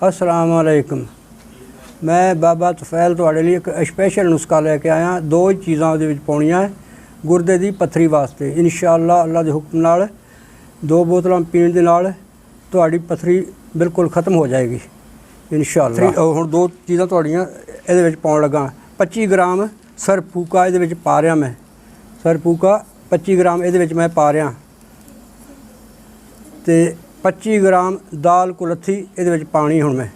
अस्सलाम वालेकुम। मैं बाबा तुफैल तुहाडे लिए एक स्पैशल नुस्खा लैके आया। दो ही चीज़ां उहदे विच पाउणियां गुरदे दी पत्थरी वास्ते। इंशाअल्लाह अल्लाह दे हुक्म नाल 2 बोतलां पीण दे नाल तुहाडी पत्थरी बिल्कुल ख़त्म हो जाएगी इंशाअल्लाह। हुण 2 चीज़ां तुहाडीਆਂ इहदे विच पाउण लगा। 25 ग्राम सरफूका इहदे विच पा रिहा मैं। सरफूका 25 ग्राम इहदे विच मैं पा रिहा ते 25 ग्राम दाल कुलथी इहदे विच पानी। हुण मैं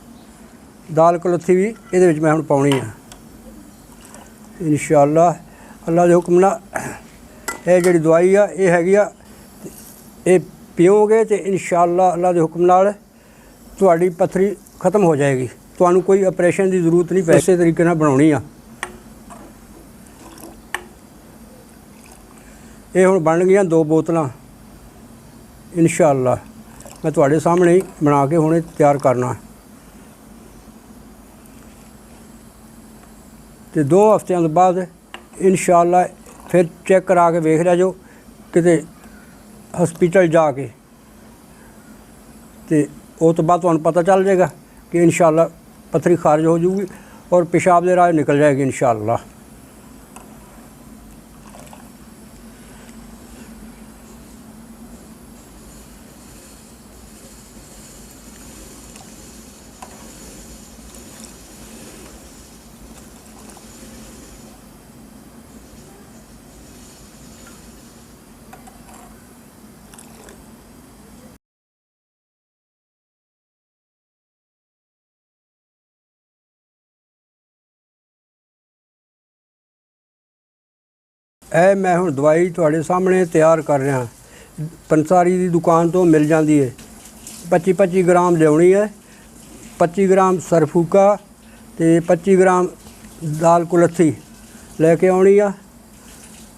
दाल कुलथी भी इहदे विच मैं हुण पाउणी आ इंशाअल्लाह अल्लाह दे हुक्म नाल। ये जिहड़ी दवाई आ ये हैगी आ, ये पीओगे तो इंशाअल्लाह अल्लाह दे हुक्म नाल तुहाडी पत्थरी ख़त्म हो जाएगी। तुहानूं कोई ऑपरेशन की जरूरत नहीं पै। इसे तरीके नाल बनाउणी आ। ये हुण बन गईयां 2 बोतलां इंशाअल्लाह। मैं तुहाडे सामने ही बना के हुणे तैयार करना ते 2 हफ्तियां तो बाद इंशाअल्लाह फिर चेक करा के वेख लिया जो किते हॉस्पिटल जाके ते उस तो बाद तुहानूं पता चल जाएगा कि इंशाअल्लाह पत्थरी खारिज हो जाऊगी और पेशाब दे राह निकल जाएगी इंशाअल्लाह। ਇਹ मैं हुण दवाई तुहाडे सामने तैयार कर रहा। पंसारी की दुकान तो मिल जाती है। 25-25 ग्राम लियानी है। 25 ग्राम सरफूका ते 25 ग्राम दाल कुलथी लैके आनी आ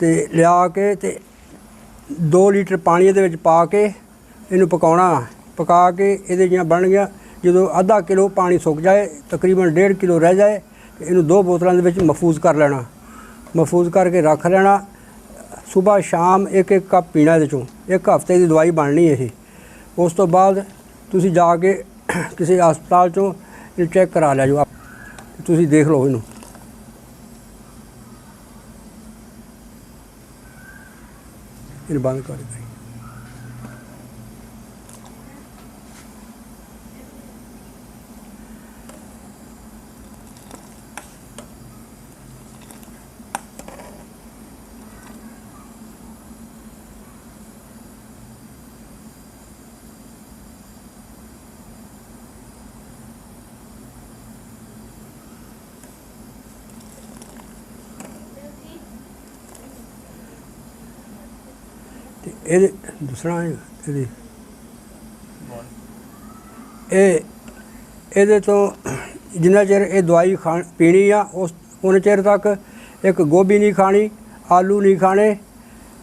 ते लिया के ते 2 लीटर पानी इहदे विच पा के इनू पकाउणा। पका के इहदे जियां बन गया। जो आधा किलो पानी सुक जाए तकरीबन 1.5 किलो रह जाए तो इनू 2 बोतलों दे विच महफूज कर लेना। महफूज करके रख लेना। सुबह शाम 1-1 कप पीना। ये चों 1 हफ्ते की दवाई बननी है। उस तो बाद तुसी जाके किसी हस्पताल चों चेक करा लिया जो तुसी देख लो इनू। इन बंद कर दे। ये दूसरा ये तो जिन्ना चिर ये दवाई पीनी आ उस उन्ने चिर तक एक गोभी नहीं खानी, आलू नहीं खाने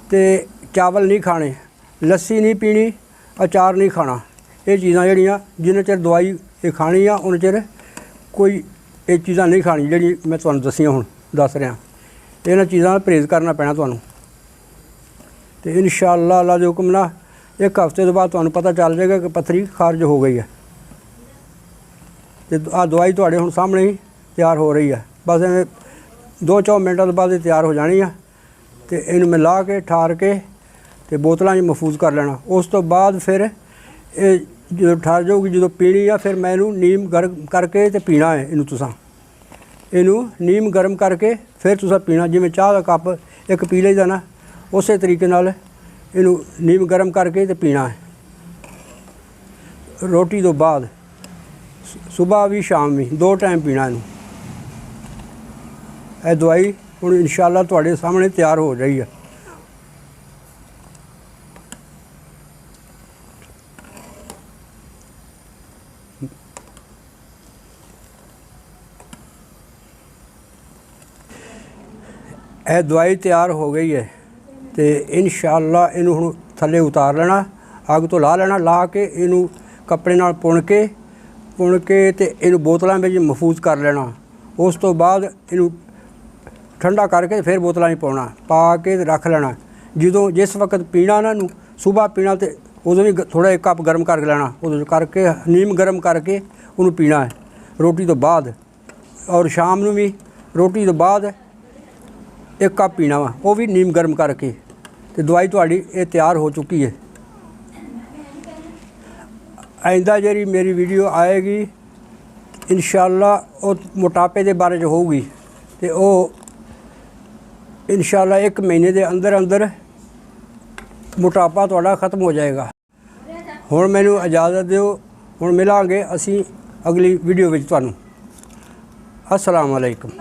ते चावल नहीं खाने, लस्सी नहीं पीनी, अचार नहीं खाना। ये चीज़ां जड़ियाँ जिन्ना चिर दवाई ये खानी आ उन्ने चिर कोई ये चीज़ां नहीं खानी जी मैं तुहानूं दसियां हुण दस रहा। इन्हां चीज़ां दा परहेज़ करना पैना तुहानूं तो इंशाअल्लाह अल्लाह के हुक्म नाल 1 हफ्ते तो बाद तुहानूं पता चल जाएगा कि पत्थरी खारिज हो गई है। तो आ दवाई तुहाडे हुण सामने ही तैयार हो रही है। बस इवें 2-4 मिनटां तो बाद ये तैयार हो जानी है। तो इनू मैं ला के ठार के तो बोतलों महफूज कर लेना। उस तो बाद फिर ये जो ठर जाऊगी जो पीनी है फिर मैं इनू नीम गर्म करके तो पीना है। इनू तुसां इनू नीम गर्म करके फिर तुसां पीना। जिवें चाह का कप एक पी लईदा ना उस तरीके नाल इनू नीम गर्म करके तो पीना है रोटी तो बाद। सुबह भी शाम भी 2 टाइम पीना इनू। यह दवाई हुण इंशाअल्लाह तुहाडे सामने तैयार हो रही है। यह दवाई तैयार हो गई है तो इंशाअल्लाह इनू हुण थले उतार लेना। अग तो ला लेना। ला के इनू कपड़े नाल पुण के ते इनू बोतलों में महफूज कर लेना। उस तो बाद इनू ठंडा करके फिर बोतलों में पाउणा। पा के रख लेना। जो जिस वक्त पीना ना सुबह पीना तो उदों भी थोड़ा 1 कप गर्म करके लेना। उदों करके नीम गर्म करके ਉਹਨੂੰ ਪੀਣਾ ਹੈ ਰੋਟੀ ਤੋਂ ਬਾਅਦ, ਔਰ ਸ਼ਾਮ ਨੂੰ ਵੀ ਰੋਟੀ ਤੋਂ ਬਾਅਦ 1 ਕੱਪ ਪੀਣਾ ਵਾ, ਉਹ ਵੀ ਨੀਮ ਗਰਮ ਕਰਕੇ। ਤੇ ਦਵਾਈ ਤੁਹਾਡੀ ਇਹ ਤਿਆਰ ਹੋ ਚੁੱਕੀ ਹੈ। ਆਇੰਦਾ ਜਿਹੜੀ ਮੇਰੀ ਵੀਡੀਓ ਆਏਗੀ इंशाअल्लाह ਉਹ ਮੋਟਾਪੇ ਦੇ ਬਾਰੇ 'ਚ ਹੋਊਗੀ, ਤੇ ਉਹ इंशाअल्लाह 1 ਮਹੀਨੇ ਦੇ ਅੰਦਰ ਅੰਦਰ ਮੋਟਾਪਾ ਤੁਹਾਡਾ ਖਤਮ ਹੋ ਜਾਏਗਾ। ਹੁਣ ਮੈਨੂੰ ਇਜਾਜ਼ਤ ਦਿਓ, ਹੁਣ ਮਿਲਾਂਗੇ ਅਸੀਂ ਅਗਲੀ ਵੀਡੀਓ ਵਿੱਚ ਤੁਹਾਨੂੰ। अस्सलाम वालेकुम।